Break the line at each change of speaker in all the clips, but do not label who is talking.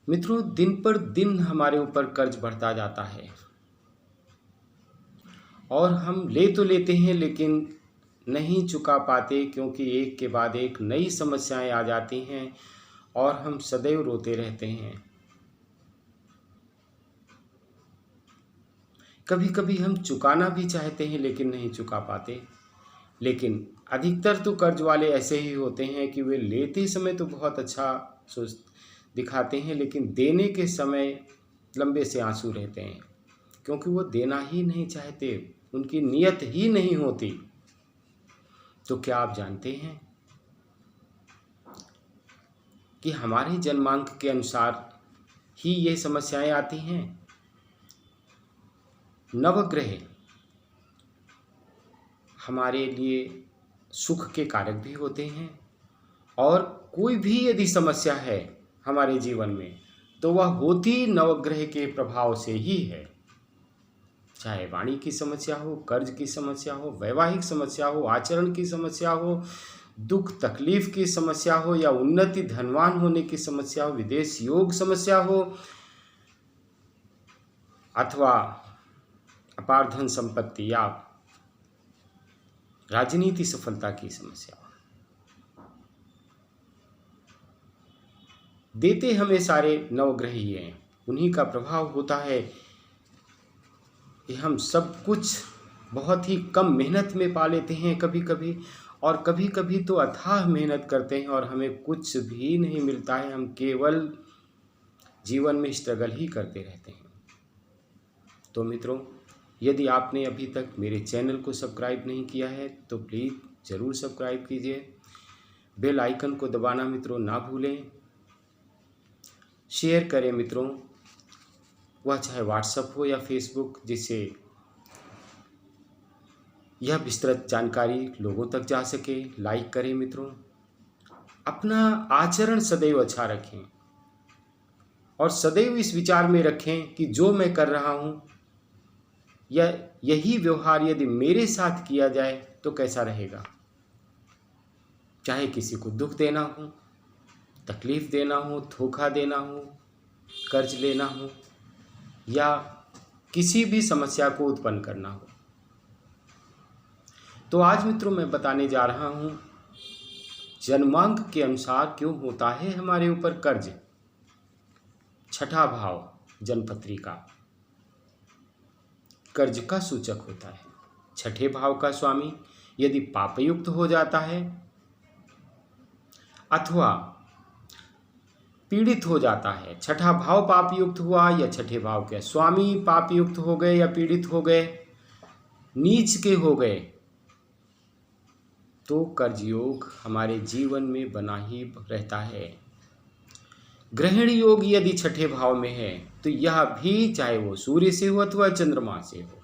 मित्रों, दिन पर दिन हमारे ऊपर कर्ज बढ़ता जाता है और हम ले तो लेते हैं लेकिन नहीं चुका पाते, क्योंकि एक के बाद एक नई समस्याएं आ जाती हैं और हम सदैव रोते रहते हैं। कभी कभी हम चुकाना भी चाहते हैं लेकिन नहीं चुका पाते। लेकिन अधिकतर तो कर्ज वाले ऐसे ही होते हैं कि वे लेते समय तो बहुत अच्छा सोच दिखाते हैं, लेकिन देने के समय लंबे से आंसू रहते हैं, क्योंकि वो देना ही नहीं चाहते, उनकी नीयत ही नहीं होती। तो क्या आप जानते हैं कि हमारे जन्मांक के अनुसार ही ये समस्याएं आती हैं। नवग्रह हमारे लिए सुख के कारक भी होते हैं, और कोई भी यदि समस्या है हमारे जीवन में तो वह होती नवग्रह के प्रभाव से ही है। चाहे वाणी की समस्या हो, कर्ज की समस्या हो, वैवाहिक समस्या हो, आचरण की समस्या हो, दुख तकलीफ की समस्या हो, या उन्नति धनवान होने की समस्या हो, विदेश योग समस्या हो, अथवा अपार धन संपत्ति या राजनीति सफलता की समस्या हो। देते हमें सारे नवग्रह ही हैं। उन्हीं का प्रभाव होता है कि हम सब कुछ बहुत ही कम मेहनत में पा लेते हैं कभी कभी, और कभी कभी तो अथाह मेहनत करते हैं और हमें कुछ भी नहीं मिलता है। हम केवल जीवन में स्ट्रगल ही करते रहते हैं। तो मित्रों, यदि आपने अभी तक मेरे चैनल को सब्सक्राइब नहीं किया है तो प्लीज़ ज़रूर सब्सक्राइब कीजिए। बेल आइकन को दबाना मित्रों ना भूलें। शेयर करें मित्रों, वह चाहे व्हाट्सएप हो या फेसबुक, जिससे यह विस्तृत जानकारी लोगों तक जा सके। लाइक करें मित्रों। अपना आचरण सदैव अच्छा रखें और सदैव इस विचार में रखें कि जो मैं कर रहा हूँ या यही व्यवहार यदि मेरे साथ किया जाए तो कैसा रहेगा। चाहे किसी को दुख देना हो, तकलीफ देना हो, धोखा देना हो, कर्ज लेना हो, या किसी भी समस्या को उत्पन्न करना हो। तो आज मित्रों मैं बताने जा रहा हूं जन्मांक के अनुसार क्यों होता है हमारे ऊपर कर्ज। छठा भाव जन्मपत्री का कर्ज का सूचक होता है। छठे भाव का स्वामी यदि पापयुक्त हो जाता है अथवा पीड़ित हो जाता है, छठा भाव पापयुक्त हुआ या छठे भाव के स्वामी पापयुक्त हो गए या पीड़ित हो गए, नीच के हो गए, तो कर्ज योग हमारे जीवन में बना ही रहता है। ग्रहण योग यदि छठे भाव में है तो यह भी, चाहे वो सूर्य से हो अथवा चंद्रमा से हो,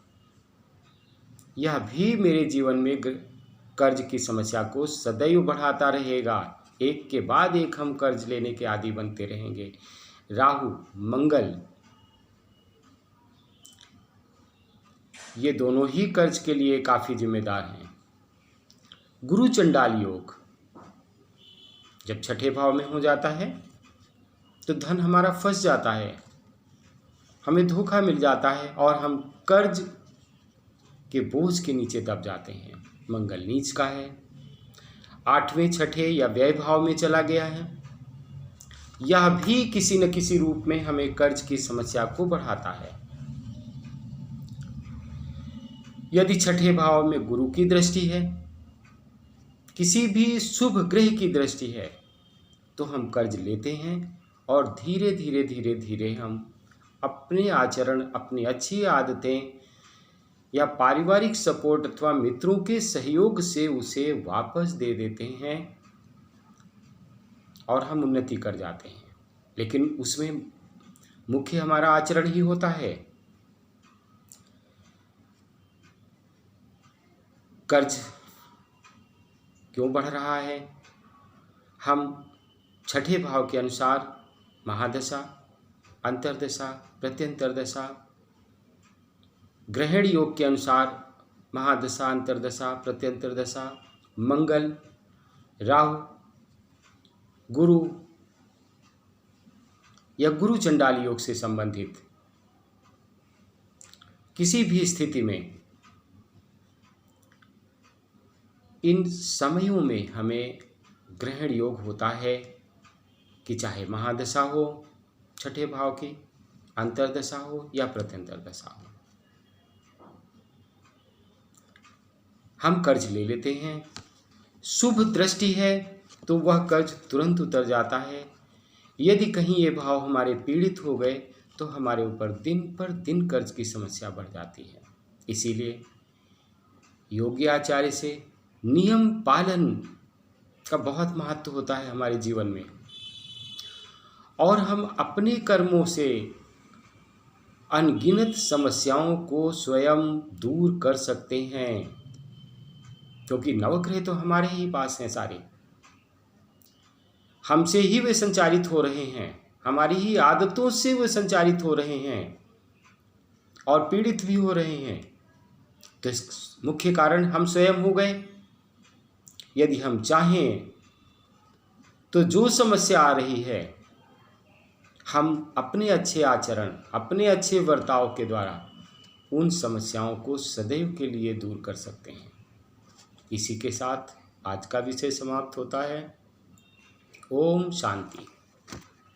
यह भी मेरे जीवन में कर्ज की समस्या को सदैव बढ़ाता रहेगा। एक के बाद एक हम कर्ज लेने के आदी बनते रहेंगे। राहु मंगल ये दोनों ही कर्ज के लिए काफ़ी जिम्मेदार हैं। गुरु चंडाल योग जब छठे भाव में हो जाता है तो धन हमारा फंस जाता है, हमें धोखा मिल जाता है और हम कर्ज के बोझ के नीचे दब जाते हैं। मंगल नीच का है, आठवें छठे या व्यय भाव में चला गया है, यह भी किसी न किसी रूप में हमें कर्ज की समस्या को बढ़ाता है। यदि छठे भाव में गुरु की दृष्टि है, किसी भी शुभ ग्रह की दृष्टि है, तो हम कर्ज लेते हैं और धीरे धीरे धीरे धीरे हम अपने आचरण, अपनी अच्छी आदतें या पारिवारिक सपोर्ट अथवा मित्रों के सहयोग से उसे वापस दे देते हैं और हम उन्नति कर जाते हैं। लेकिन उसमें मुख्य हमारा आचरण ही होता है। कर्ज क्यों बढ़ रहा है? हम छठे भाव के अनुसार महादशा, अंतर्दशा, प्रत्यंतर दशा, ग्रहण योग के अनुसार महादशा, अंतर्दशा, प्रत्यंतर दशा, मंगल, राहु, गुरु या गुरु चंडाल योग से संबंधित किसी भी स्थिति में इन समयों में हमें ग्रहण योग होता है कि चाहे महादशा हो छठे भाव की, अंतर्दशा हो या प्रत्यंतर दशा हो। हम कर्ज ले लेते हैं, शुभ दृष्टि है तो वह कर्ज तुरंत उतर जाता है। यदि कहीं ये भाव हमारे पीड़ित हो गए तो हमारे ऊपर दिन पर दिन कर्ज की समस्या बढ़ जाती है। इसीलिए योग्य आचार्य से नियम पालन का बहुत महत्व होता है हमारे जीवन में, और हम अपने कर्मों से अनगिनत समस्याओं को स्वयं दूर कर सकते हैं, क्योंकि नवग्रह तो हमारे ही पास हैं सारे, हमसे ही वे संचारित हो रहे हैं, हमारी ही आदतों से वे संचारित हो रहे हैं और पीड़ित भी हो रहे हैं। तो इस मुख्य कारण हम स्वयं हो गए। यदि हम चाहें तो जो समस्या आ रही है हम अपने अच्छे आचरण, अपने अच्छे बर्ताव के द्वारा उन समस्याओं को सदैव के लिए दूर कर सकते हैं। इसी के साथ आज का विषय समाप्त होता है। ओम शांति।